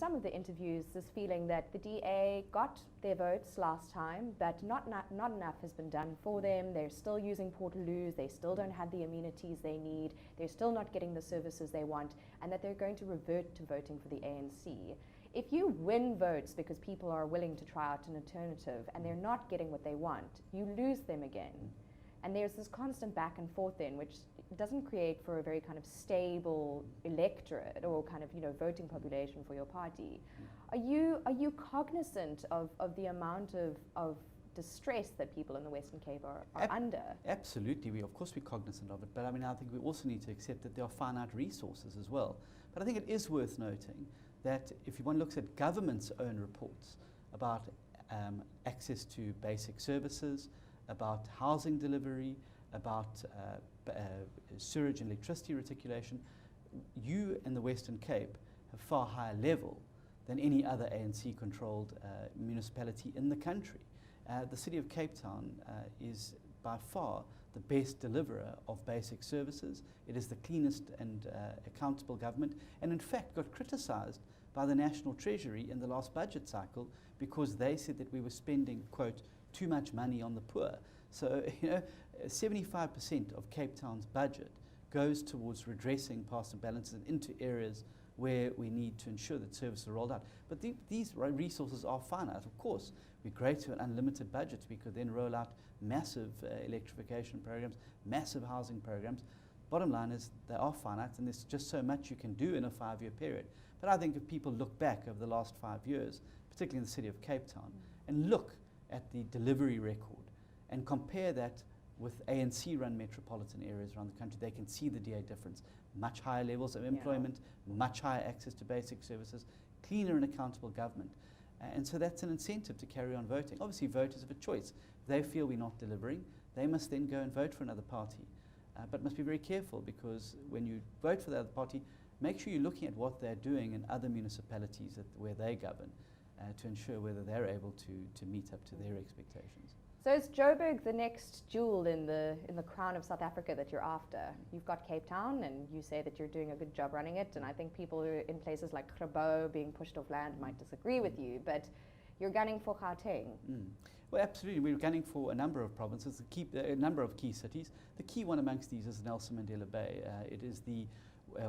some of the interviews this feeling that the DA got their votes last time, but not enough has been done for them. They're still using Portaloos, they still don't have the amenities they need, they're still not getting the services they want, and that they're going to revert to voting for the ANC. If you win votes because people are willing to try out an alternative and they're not getting what they want, you lose them again. And there's this constant back and forth then, which doesn't create for a very kind of stable electorate or kind of, you know, voting population for your party. Are you cognizant of the amount of distress that people in the Western Cape are under? Absolutely, of course we're cognizant of it, but I mean, I think we also need to accept that there are finite resources as well. But I think it is worth noting that if one looks at government's own reports about access to basic services, about housing delivery, about sewage and electricity reticulation, you in the Western Cape have far higher level than any other ANC-controlled municipality in the country. The City of Cape Town is by far the best deliverer of basic services. It is the cleanest and accountable government, and in fact got criticised by the National Treasury in the last budget cycle because they said that we were spending, quote, too much money on the poor. So, you know, 75% of Cape Town's budget goes towards redressing past imbalances into areas where we need to ensure that services are rolled out. But these resources are finite. Of course, we're great to an unlimited budget. We could then roll out massive electrification programs, massive housing programs. Bottom line is they are finite, and there's just so much you can do in a 5-year period. But I think if people look back over the last 5 years, particularly in the City of Cape Town, and look at the delivery record and compare that with ANC-run metropolitan areas around the country, they can see the DA difference. Much higher levels of employment, much higher access to basic services, cleaner and accountable government. And so that's an incentive to carry on voting. Obviously, voters have a choice. If they feel we're not delivering, they must then go and vote for another party. But must be very careful, because when you vote for the other party, make sure you're looking at what they're doing in other municipalities where they govern to ensure whether they're able to meet up to their expectations. So is Joburg the next jewel in the crown of South Africa that you're after? You've got Cape Town, and you say that you're doing a good job running it, and I think people who are in places like Grabouw being pushed off land might disagree with you, but you're gunning for Gauteng. Well, absolutely. We're gunning for a number of provinces, a number of key cities. The key one amongst these is Nelson Mandela Bay. It is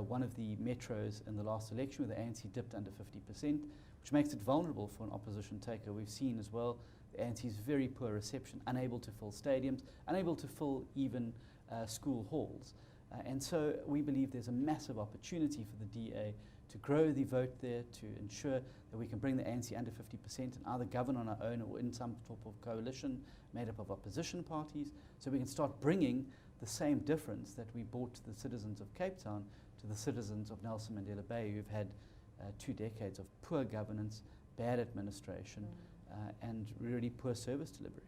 one of the metros in the last election where the ANC dipped under 50%, which makes it vulnerable for an opposition taker. We've seen as well the ANC's very poor reception, unable to fill stadiums, unable to fill even school halls. And so we believe there's a massive opportunity for the DA to grow the vote there, to ensure that we can bring the ANC under 50% and either govern on our own or in some type of coalition made up of opposition parties, so we can start bringing the same difference that we brought to the citizens of Cape Town to the citizens of Nelson Mandela Bay, who've had 2 decades of poor governance, bad administration, and really poor service delivery.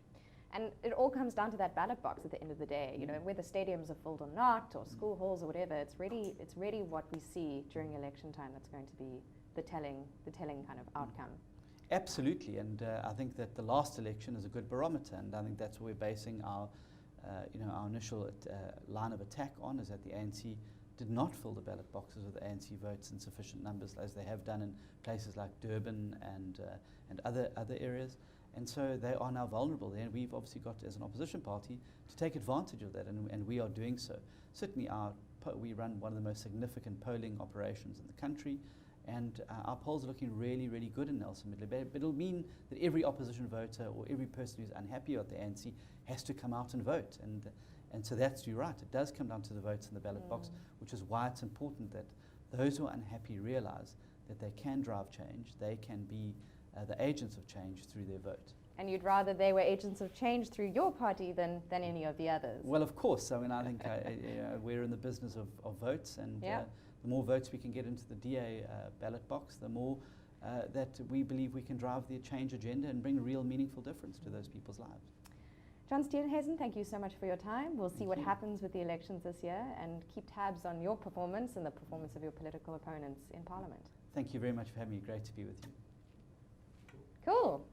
And it all comes down to that ballot box at the end of the day. You know, whether stadiums are filled or not, or school halls or whatever, it's really what we see during election time that's going to be the telling kind of outcome. Absolutely, and I think that the last election is a good barometer, and I think that's what we're basing our initial line of attack on, is that the ANC did not fill the ballot boxes with ANC votes in sufficient numbers, as they have done in places like Durban and other areas. And so they are now vulnerable there, and we've obviously got, as an opposition party, to take advantage of that, and we are doing so. Certainly we run one of the most significant polling operations in the country, and our polls are looking really, really good in Nelson Mandela Bay. But it'll mean that every opposition voter or every person who's unhappy with the ANC has to come out and vote. And so that's, you're right, it does come down to the votes in the ballot box, which is why it's important that those who are unhappy realize that they can drive change, they can be the agents of change through their vote. And you'd rather they were agents of change through your party than any of the others? Well, of course. I mean, I think we're in the business of votes, and the more votes we can get into the DA ballot box, the more that we believe we can drive the change agenda and bring a real meaningful difference to those people's lives. John Steenhuisen, thank you so much for your time. We'll see what happens with the elections this year, and keep tabs on your performance and the performance of your political opponents in Parliament. Thank you very much for having me. Great to be with you. Cool.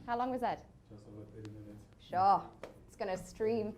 How long was that? Just over 30 minutes. Sure. It's going to stream.